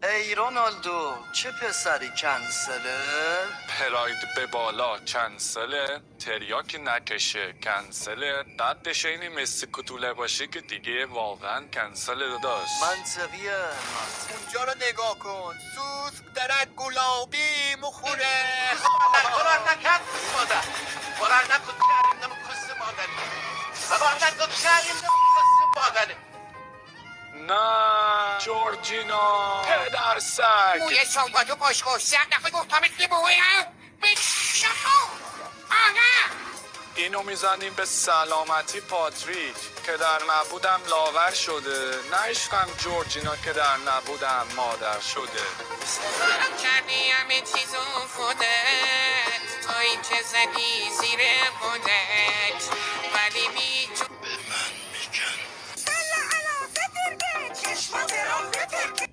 ای رونالدو چه پسری کنسله؟ پراید به بالا کنسله، تریاک نکشه کنسله، قدش اینی مسی کتوله باشه که دیگه واقعا کنسله داشت. منطقیه. اونجا رو نگاه کن، سوسک دارد گلابی مخوره. قرار نکرد مادر، قرار نکرد کردیم کس مادری، قرار نکرد کردیم کس مادری. نه جورجینا پدر سگ. موی سایبادو باشگاه سر دفعه گفتمت که بویم بشکو آقا. اینو میزنیم به سلامتی پاتریک که در نبودم لاغر شده، نه عشقم جورجینا که در نبودم مادر شده. کردی همه چیزو خودت، توی که زدی زیر خودت، ولی به من میگن سلا علا فترگه چشمات را فترگه.